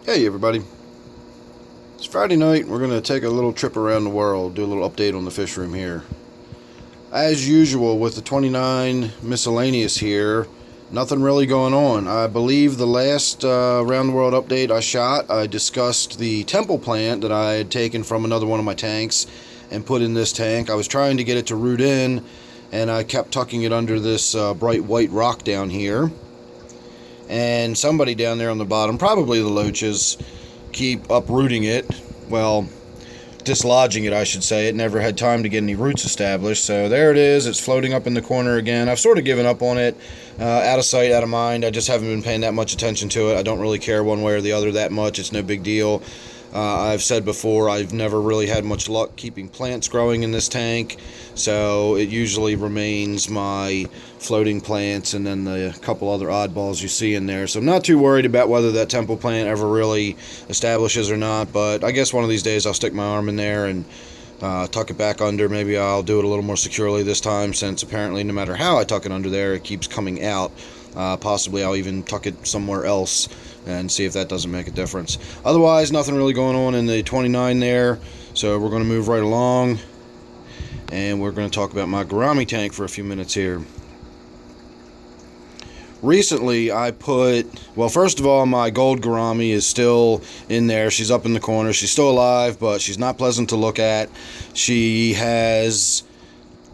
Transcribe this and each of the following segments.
Hey everybody, it's Friday night. We're going to take a little trip around the world, do a little update on the fish room here. As usual with the 29 miscellaneous here, nothing really going on. I believe the last around the world update I shot, I discussed the temple plant that I had taken from another one of my tanks and put in this tank. I was trying to get it to root in, and I kept tucking it under this bright white rock down here. And somebody down there on the bottom, probably the loaches, keep uprooting it. Well, dislodging it, I should say. It never had time to get any roots established. So there it is. It's floating up in the corner again. I've sort of given up on it. Out of sight, out of mind. I just haven't been paying that much attention to it. I don't really care one way or the other that much. It's no big deal. I've said before, I've never really had much luck keeping plants growing in this tank, so it usually remains my floating plants and then the couple other oddballs you see in there. So I'm not too worried about whether that temple plant ever really establishes or not, but I guess one of these days I'll stick my arm in there and tuck it back under. Maybe I'll do it a little more securely this time, since apparently no matter how I tuck it under there, it keeps coming out. Possibly I'll even tuck it somewhere else and see if that doesn't make a difference. Otherwise, nothing really going on in the 29 there, so we're going to move right along, and we're going to talk about my Gourami tank for a few minutes here. Recently, I put, well, first of all, my gold Gourami is still in there. She's up in the corner. She's still alive, but she's not pleasant to look at. She has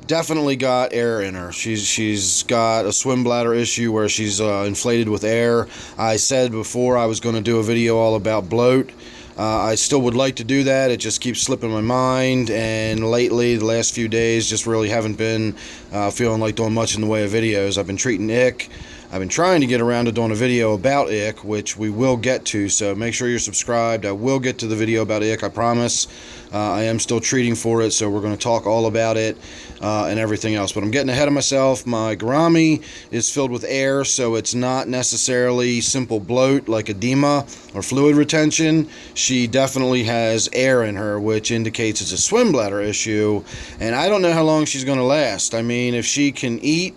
definitely got air in her. She's got a swim bladder issue where she's inflated with air. I said before I was going to do a video all about bloat. I still would like to do that. It just keeps slipping my mind, and lately, the last few days, just really haven't been feeling like doing much in the way of videos. I've been treating ick. I've been trying to get around to doing a video about ick, which we will get to, so make sure you're subscribed. I will get to the video about ick, I promise. I am still treating for it, so we're going to talk all about it and everything else. But I'm getting ahead of myself. My Gourami is filled with air, so it's not necessarily simple bloat like edema or fluid retention. She definitely has air in her, which indicates it's a swim bladder issue, and I don't know how long she's going to last. I mean, if she can eat,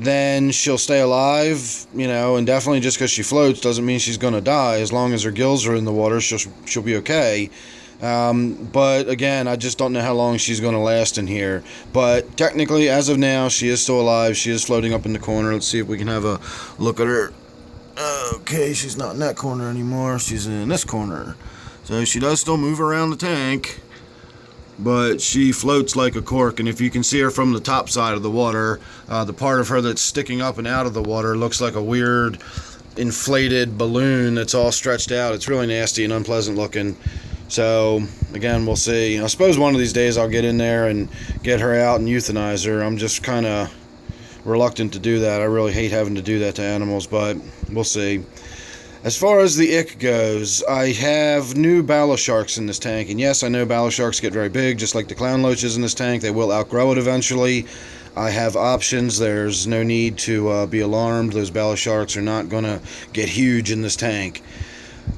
then she'll stay alive, and definitely just because she floats doesn't mean she's going to die. As long as her gills are in the water, she'll be okay. But again, I just don't know how long she's going to last in here. But technically, as of now, she is still alive. She is floating up in the corner. Let's see if we can have a look at her. Okay, she's not in that corner anymore. She's in this corner. So she does still move around the tank, but she floats like a cork. And if you can see her from the top side of the water, the part of her that's sticking up and out of the water looks like a weird inflated balloon that's all stretched out. It's really nasty and unpleasant looking. So again, we'll see. I suppose one of these days I'll get in there and get her out and euthanize her. I'm just kind of reluctant to do that. I really hate having to do that to animals, but we'll see. As far as the ick goes, I have new Bala Sharks in this tank, and yes, I know Bala Sharks get very big, just like the clown loaches in this tank. They will outgrow it eventually. I have options. There's no need to be alarmed. Those Bala Sharks are not going to get huge in this tank.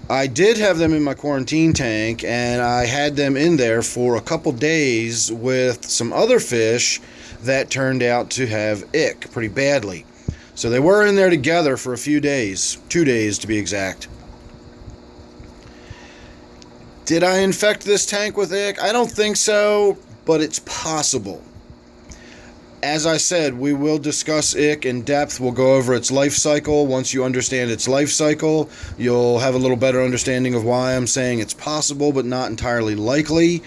I did have them in my quarantine tank, and I had them in there for a couple days with some other fish that turned out to have ick pretty badly. So they were in there together for a few days, 2 days to be exact. Did I infect this tank with ick? I don't think so, but it's possible. As I said, we will discuss ick in depth. We'll go over its life cycle. Once you understand its life cycle, you'll have a little better understanding of why I'm saying it's possible, but not entirely likely.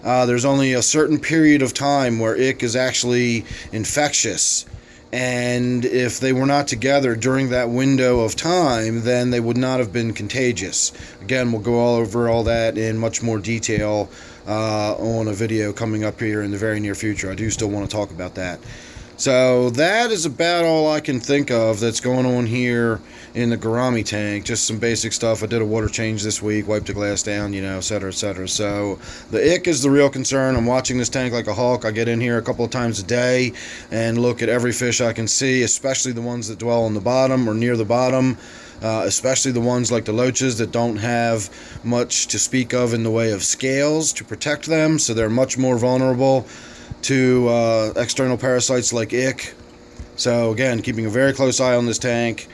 There's only a certain period of time where ick is actually infectious. And if they were not together during that window of time, then they would not have been contagious. Again, we'll go all over all that in much more detail on a video coming up here in the very near future. I do still want to talk about that. So that is about all I can think of that's going on here in the Gourami tank. Just some basic stuff. I did a water change this week, wiped the glass down, etc., etc. So the ick is the real concern. I'm watching this tank like a hawk. I get in here a couple of times a day and look at every fish I can see, especially the ones that dwell on the bottom or near the bottom. Especially the ones like the loaches that don't have much to speak of in the way of scales to protect them, so they're much more vulnerable to external parasites like ick. So again, keeping a very close eye on this tank.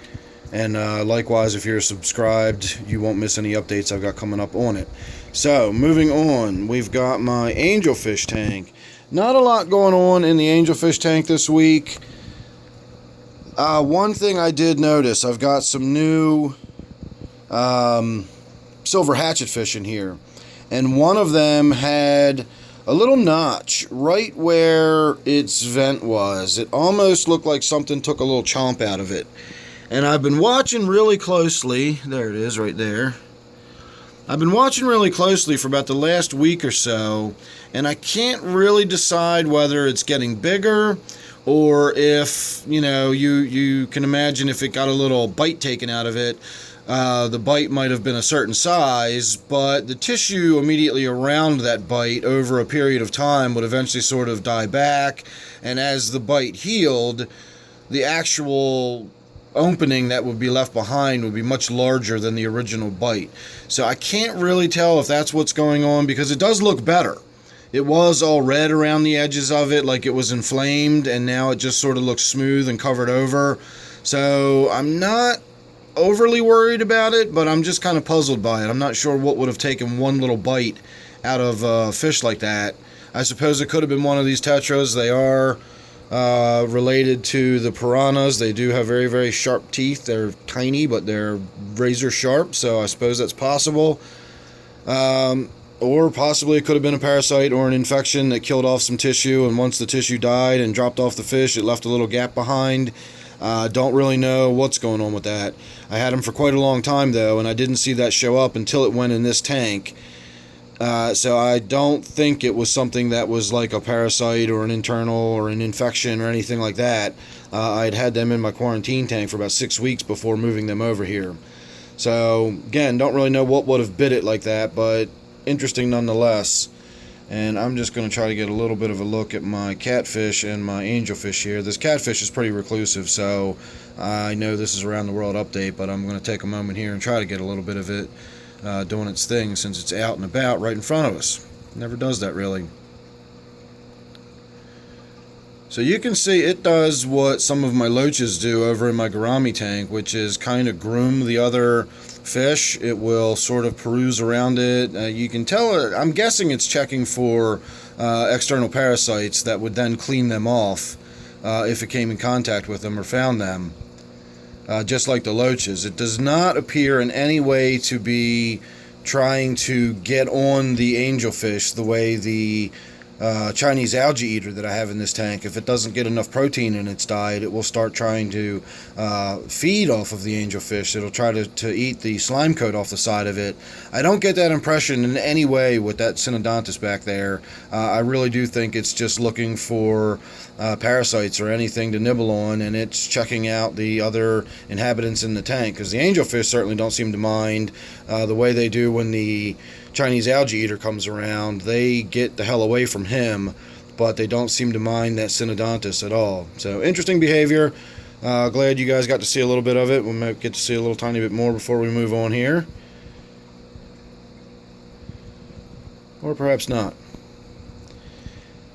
And likewise, if you're subscribed, you won't miss any updates I've got coming up on it. So, moving on, we've got my angelfish tank. Not a lot going on in the angelfish tank this week. One thing I did notice, I've got some new silver hatchet fish in here. And one of them had a little notch right where its vent was. It almost looked like something took a little chomp out of it. And I've been watching really closely. There it is right there. I've been watching really closely for about the last week or so, and I can't really decide whether it's getting bigger or if, you can imagine if it got a little bite taken out of it, the bite might have been a certain size, but the tissue immediately around that bite over a period of time would eventually sort of die back, and as the bite healed, the actual opening that would be left behind would be much larger than the original bite. So I can't really tell if that's what's going on, because it does look better. It was all red around the edges of it, like it was inflamed, and now it just sort of looks smooth and covered over. So I'm not overly worried about it, but I'm just kind of puzzled by it. I'm not sure what would have taken one little bite out of a fish like that. I suppose it could have been one of these tetras. They are related to the piranhas. They do have very, very sharp teeth. They're tiny, but they're razor sharp, so I suppose that's possible. Or possibly it could have been a parasite or an infection that killed off some tissue, and once the tissue died and dropped off the fish, it left a little gap behind. Don't really know what's going on with that. I had them for quite a long time, though, and I didn't see that show up until it went in this tank. So I don't think it was something that was like a parasite or an internal or an infection or anything like that. I'd had them in my quarantine tank for about 6 weeks before moving them over here. So, again, don't really know what would have bit it like that, but interesting nonetheless. And I'm just going to try to get a little bit of a look at my catfish and my angelfish here. This catfish is pretty reclusive, so I know this is around the world update, but I'm going to take a moment here and try to get a little bit of it doing its thing, since it's out and about right in front of us. Never does that, really. So you can see it does what some of my loaches do over in my gourami tank, which is kind of groom the other fish. It will sort of peruse around it. You can tell, I'm guessing it's checking for external parasites that would then clean them off if it came in contact with them or found them. Just like the loaches. It does not appear in any way to be trying to get on the angelfish the way the Chinese algae eater that I have in this tank. If it doesn't get enough protein in its diet, it will start trying to feed off of the angelfish. It'll try to eat the slime coat off the side of it. I don't get that impression in any way with that Synodontis back there. I really do think it's just looking for parasites or anything to nibble on, and it's checking out the other inhabitants in the tank, because the angelfish certainly don't seem to mind the way they do when the Chinese algae eater comes around. They get the hell away from him, but they don't seem to mind that Synodontis at all. So interesting behavior. Glad you guys got to see a little bit of it. We might get to see a little tiny bit more before we move on here, or perhaps not.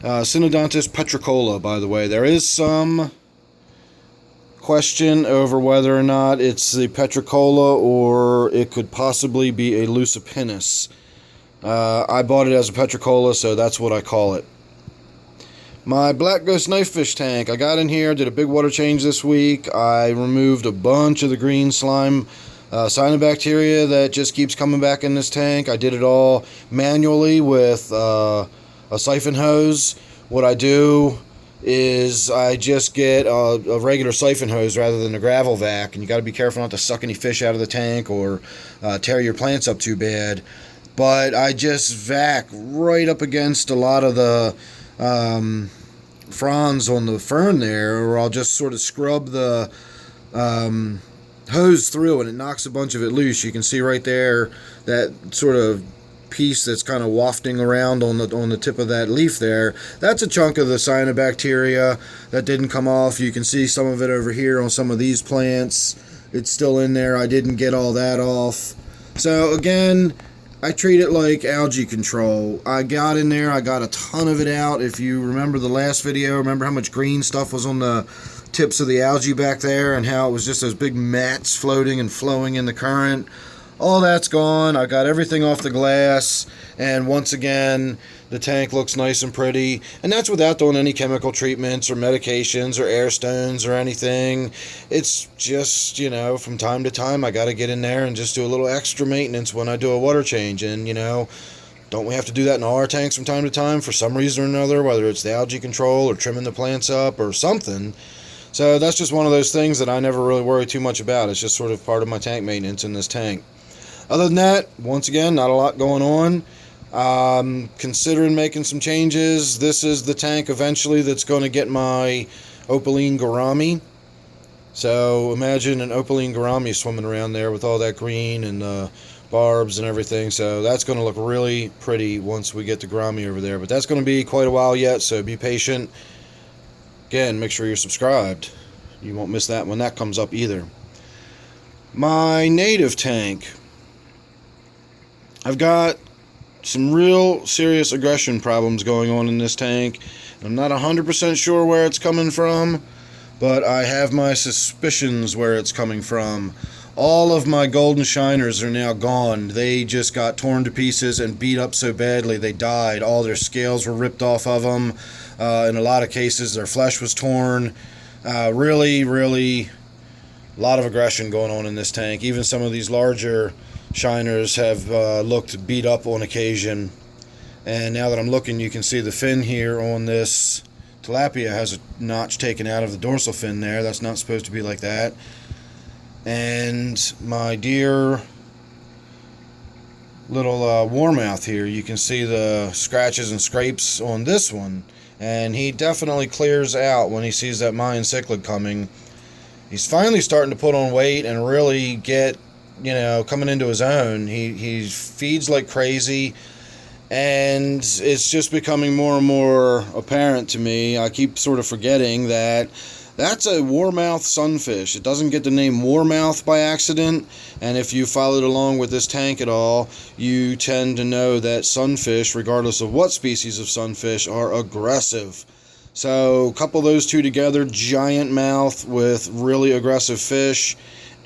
Synodontis petricola, by the way. There is some question over whether or not it's the petricola or it could possibly be a lucipinus. I bought it as a petricola, so that's what I call it. My black ghost knifefish tank, I got in here, did a big water change this week. I removed a bunch of the green slime cyanobacteria that just keeps coming back in this tank. I did it all manually with a siphon hose. What I do is I just get a regular siphon hose rather than a gravel vac, and you got to be careful not to suck any fish out of the tank or tear your plants up too bad. But I just vac right up against a lot of the fronds on the fern there, or I'll just sort of scrub the hose through, and it knocks a bunch of it loose. You can see right there that sort of piece that's kind of wafting around on the tip of that leaf there. That's a chunk of the cyanobacteria that didn't come off. You can see some of it over here on some of these plants. It's still in there. I didn't get all that off. So again, I treat it like algae control. I got in there, I got a ton of it out. If you remember the last video, remember how much green stuff was on the tips of the algae back there and how it was just those big mats floating and flowing in the current. All that's gone. I got everything off the glass, and once again, the tank looks nice and pretty. And that's without doing any chemical treatments or medications or air stones or anything. It's just, you know, from time to time, I got to get in there and just do a little extra maintenance when I do a water change. And, you know, don't we have to do that in all our tanks from time to time for some reason or another, whether it's the algae control or trimming the plants up or something? So that's just one of those things that I never really worry too much about. It's just sort of part of my tank maintenance in this tank. Other than that, once again, not a lot going on. Considering making some changes. This is the tank eventually that's going to get my opaline gourami. So imagine an opaline gourami swimming around there with all that green and barbs and everything. So that's going to look really pretty once we get the gourami over there. But that's going to be quite a while yet, so be patient. Again, make sure you're subscribed. You won't miss that when that comes up either. My native tank. I've got some real serious aggression problems going on in this tank. I'm not 100% sure where it's coming from, but I have my suspicions where it's coming from. All of my golden shiners are now gone. They just got torn to pieces and beat up so badly they died. All their scales were ripped off of them. In a lot of cases, their flesh was torn. Really, a lot of aggression going on in this tank. Even some of these larger shiners have looked beat up on occasion. And now that I'm looking, you can see the fin here on this tilapia has a notch taken out of the dorsal fin there. That's not supposed to be like that. And my dear little warmouth here, you can see the scratches and scrapes on this one. And he definitely clears out when he sees that Mayan cichlid coming. He's finally starting to put on weight and really get, you know, coming into his own. He feeds like crazy, and it's just becoming more and more apparent to me. I keep sort of forgetting that that's a warmouth sunfish. It doesn't get the name warmouth by accident, and if you followed along with this tank at all, you tend to know that sunfish, regardless of what species of sunfish, are aggressive. So couple those two together, giant mouth with really aggressive fish,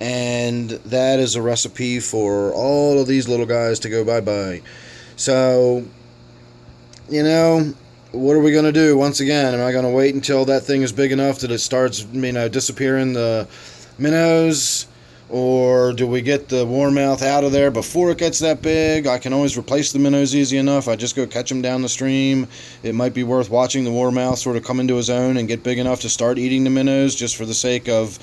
and that is a recipe for all of these little guys to go bye-bye. So, you know, what are we going to do? Once again, am I going to wait until that thing is big enough that it starts, you know, disappearing the minnows? Or do we get the warmouth out of there before it gets that big? I can always replace the minnows easy enough. I just go catch them down the stream. It might be worth watching the warmouth sort of come into his own and get big enough to start eating the minnows just for the sake of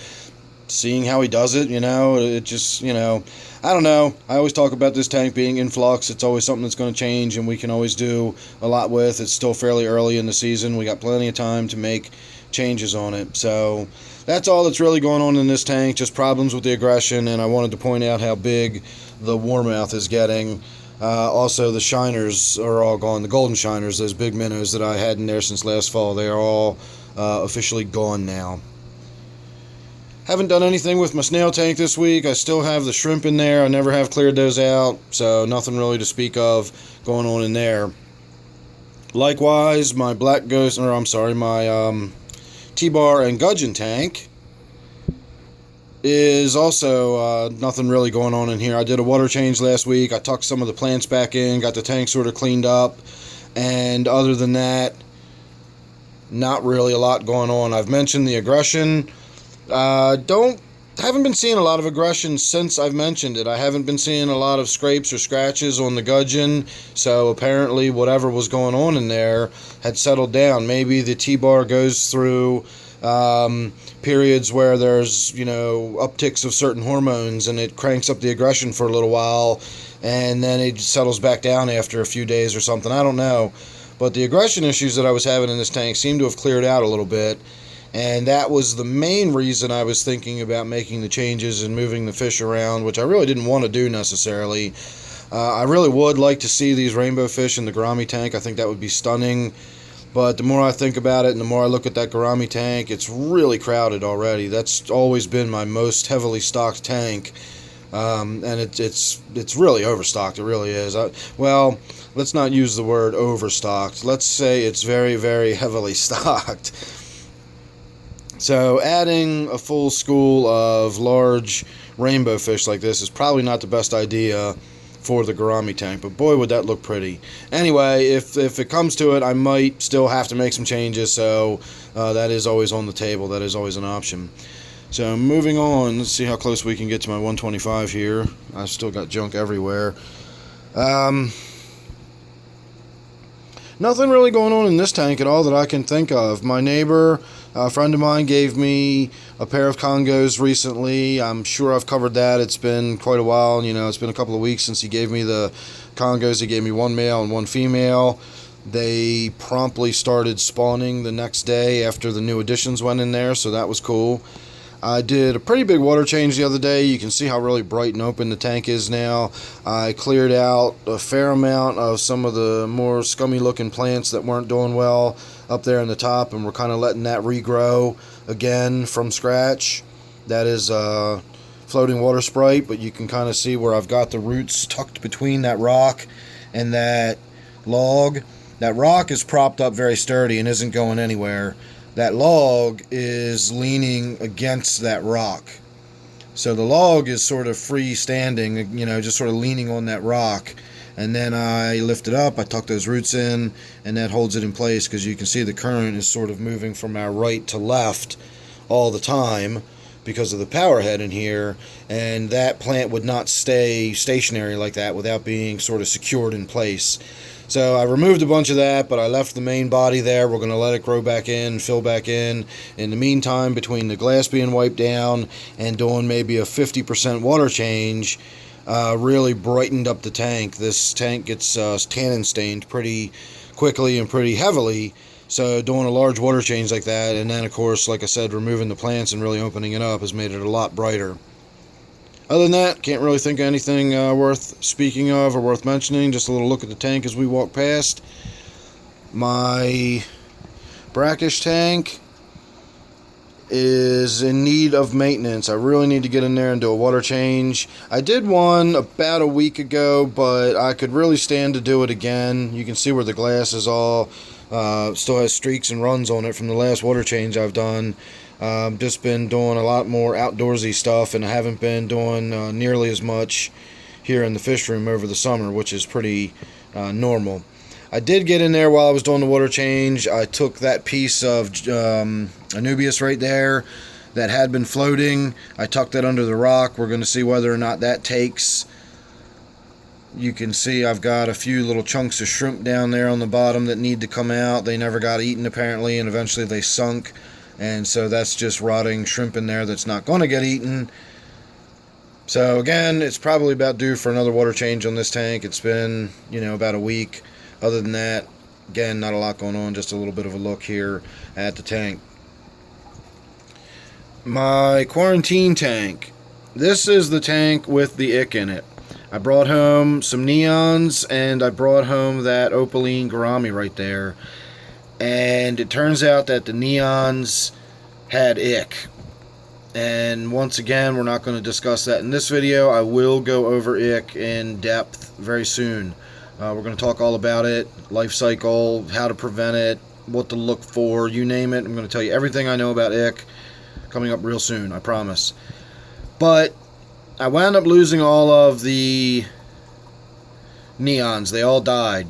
seeing how he does it, you know. It just, you know, I don't know. I always talk about this tank being in flux. It's always something that's going to change, and we can always do a lot with. It's still fairly early in the season. We got plenty of time to make changes on it. So that's all that's really going on in this tank, just problems with the aggression, and I wanted to point out how big the warmouth is getting. Also, the shiners are all gone. The golden shiners, those big minnows that I had in there since last fall, they are all officially gone now. Haven't done anything with my snail tank this week. I still have the shrimp in there. I never have cleared those out, so nothing really to speak of going on in there. Likewise, my my T-bar and gudgeon tank is also nothing really going on in here. I did a water change last week. I tucked some of the plants back in, got the tank sort of cleaned up, and other than that, not really a lot going on. I've mentioned the aggression. Haven't been seeing a lot of aggression since I've mentioned it. I haven't been seeing a lot of scrapes or scratches on the gudgeon, so apparently whatever was going on in there had settled down. Maybe the T-bar goes through periods where there's, you know, upticks of certain hormones, and it cranks up the aggression for a little while, and then it settles back down after a few days or something. I don't know. But the aggression issues that I was having in this tank seem to have cleared out a little bit. And that was the main reason I was thinking about making the changes and moving the fish around, which I really didn't want to do necessarily. I really would like to see these rainbow fish in the Gourami tank. I think that would be stunning. But the more I think about it and the more I look at that Gourami tank, it's really crowded already. That's always been my most heavily stocked tank. And it's really overstocked. It really is. Well, let's not use the word overstocked. Let's say it's very, very heavily stocked. So adding a full school of large rainbow fish like this is probably not the best idea for the Gourami tank, but boy would that look pretty. Anyway, if it comes to it, I might still have to make some changes, so that is always on the table. That is always an option. So moving on, let's see how close we can get to my 125 here. I've still got junk everywhere. Nothing really going on in this tank at all that I can think of. My neighbor, a friend of mine, gave me a pair of Congos recently. I'm sure I've covered that. It's been quite a while. You know, it's been a couple of weeks since he gave me the Congos. He gave me one male and one female. They promptly started spawning the next day after the new additions went in there, so that was cool. I did a pretty big water change the other day. You can see how really bright and open the tank is now. I cleared out a fair amount of some of the more scummy looking plants that weren't doing well up there in the top, and we're kind of letting that regrow again from scratch. That is floating water sprite, but you can kind of see where I've got the roots tucked between that rock and that log. That rock is propped up very sturdy and isn't going anywhere. That log is leaning against that rock. So the log is sort of freestanding, you know, just sort of leaning on that rock. And then I lift it up, I tuck those roots in, and that holds it in place, because you can see the current is sort of moving from our right to left all the time because of the power head in here. And that plant would not stay stationary like that without being sort of secured in place. So I removed a bunch of that, but I left the main body there. We're going to let it grow back in, fill back in. In the meantime, between the glass being wiped down and doing maybe a 50% water change, really brightened up the tank. This tank gets tannin stained pretty quickly and pretty heavily. So doing a large water change like that, and then of course, like I said, removing the plants and really opening it up has made it a lot brighter. Other than that, can't really think of anything worth speaking of or worth mentioning. Just a little look at the tank as we walk past. My Brackish tank is in need of maintenance. I really need to get in there and do a water change. I did one about a week ago, but I could really stand to do it again. You can see where the glass is all still has streaks and runs on it from the last water change I've done. Just been doing a lot more outdoorsy stuff, and I haven't been doing nearly as much here in the fish room over the summer, which is pretty normal. I did get in there while I was doing the water change. I took that piece of Anubias right there that had been floating. I tucked that under the rock. We're going to see whether or not that takes. You can see I've got a few little chunks of shrimp down there on the bottom that need to come out. They never got eaten apparently, and eventually they sunk. And so that's just rotting shrimp in there that's not going to get eaten. So again, it's probably about due for another water change on this tank. It's been, you know, about a week. Other than that, again, not a lot going on. Just a little bit of a look here at the tank. My quarantine tank. This is the tank with the ick in it. I brought home some neons, and I brought home that opaline gourami right there. And it turns out that the neons had ick. And once again, we're not going to discuss that in this video. I will go over ick in depth very soon. We're going to talk all about it, life cycle, how to prevent it, what to look for, you name it. I'm going to tell you everything I know about ick coming up real soon, I promise. But I wound up losing all of the neons. They all died.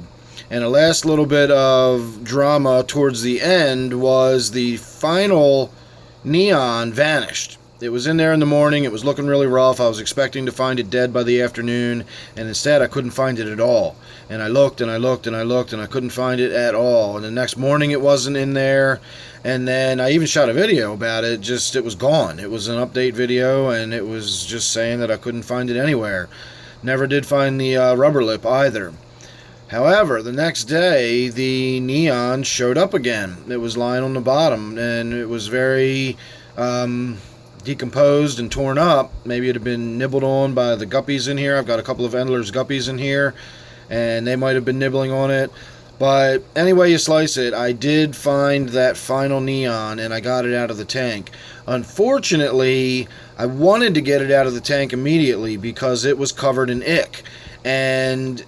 And the last little bit of drama towards the end was the final neon vanished. It was in there in the morning. It was looking really rough. I was expecting to find it dead by the afternoon, and instead I couldn't find it at all. And I looked and I looked and I looked, and I couldn't find it at all. And the next morning it wasn't in there. And then I even shot a video about it. Just, it was gone. It was an update video, and it was just saying that I couldn't find it anywhere. Never did find the rubber lip either. However, the next day, the neon showed up again. It was lying on the bottom, and it was very decomposed and torn up. Maybe it had been nibbled on by the guppies in here. I've got a couple of Endler's guppies in here, and they might have been nibbling on it. But anyway you slice it, I did find that final neon, and I got it out of the tank. Unfortunately, I wanted to get it out of the tank immediately because it was covered in ick. And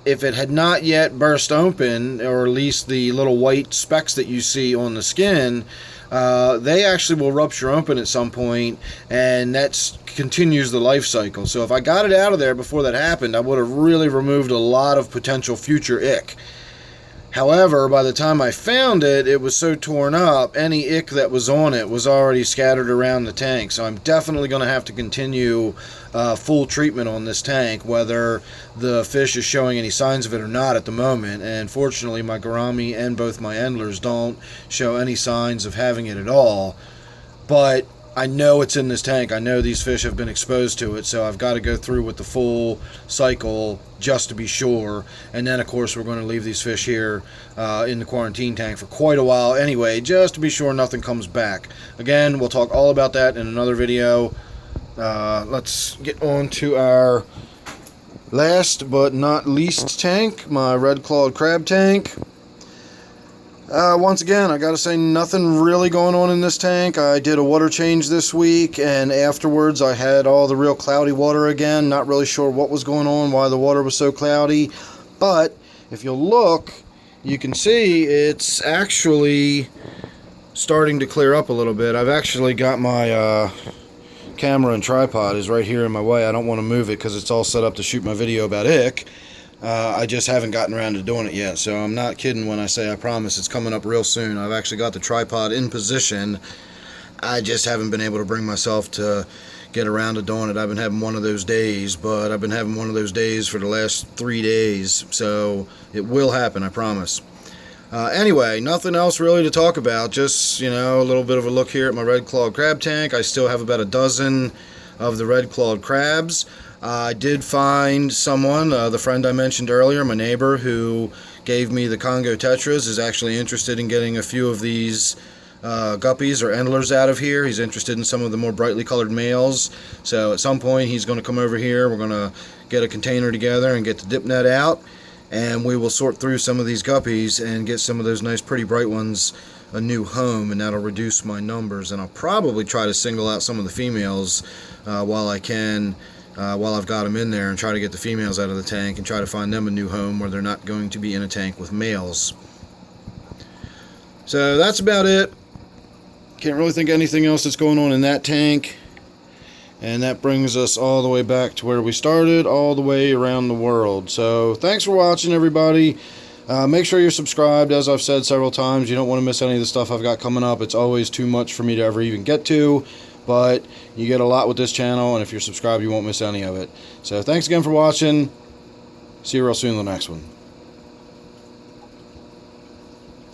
if it had not yet burst open, or at least the little white specks that you see on the skin, they actually will rupture open at some point, and that continues the life cycle. So if I got it out of there before that happened, I would have really removed a lot of potential future ick. However, by the time I found it, it was so torn up, any ick that was on it was already scattered around the tank. So I'm definitely going to have to continue full treatment on this tank, whether the fish is showing any signs of it or not at the moment. And fortunately, my gourami and both my endlers don't show any signs of having it at all. But I know it's in this tank. I know these fish have been exposed to it, so I've got to go through with the full cycle just to be sure. And then, of course, we're going to leave these fish here in the quarantine tank for quite a while anyway, just to be sure nothing comes back. Again, we'll talk all about that in another video. Let's get on to our last but not least tank, my red-clawed crab tank. Once again, I gotta say, nothing really going on in this tank. I did a water change this week, and afterwards I had all the real cloudy water again. Not really sure what was going on, why the water was so cloudy. But if you'll look, you can see it's actually starting to clear up a little bit. I've actually got my camera and tripod is right here in my way. I don't want to move it because it's all set up to shoot my video about ick. I just haven't gotten around to doing it yet, so I'm not kidding when I say I promise it's coming up real soon. I've actually got the tripod in position. I just haven't been able to bring myself to get around to doing it. I've been having one of those days, but I've been having one of those days for the last 3 days, so it will happen, I promise. Anyway, nothing else really to talk about, just, you know, a little bit of a look here at my red-clawed crab tank. I still have about a dozen of the red-clawed crabs. I did find someone, the friend I mentioned earlier, my neighbor, who gave me the Congo Tetras, is actually interested in getting a few of these guppies or endlers out of here. He's interested in some of the more brightly colored males. So at some point he's going to come over here. We're going to get a container together and get the dip net out, and we will sort through some of these guppies and get some of those nice pretty bright ones a new home, and that'll reduce my numbers. And I'll probably try to single out some of the females while I can, while I've got them in there, and try to get the females out of the tank and try to find them a new home where they're not going to be in a tank with males. So that's about it. Can't really think of anything else that's going on in that tank. And that brings us all the way back to where we started, all the way around the world. So thanks for watching, everybody. Make sure you're subscribed. As I've said several times, you don't want to miss any of the stuff I've got coming up. It's always too much for me to ever even get to, but you get a lot with this channel, and if you're subscribed, you won't miss any of it. So thanks again for watching. See you real soon in the next one.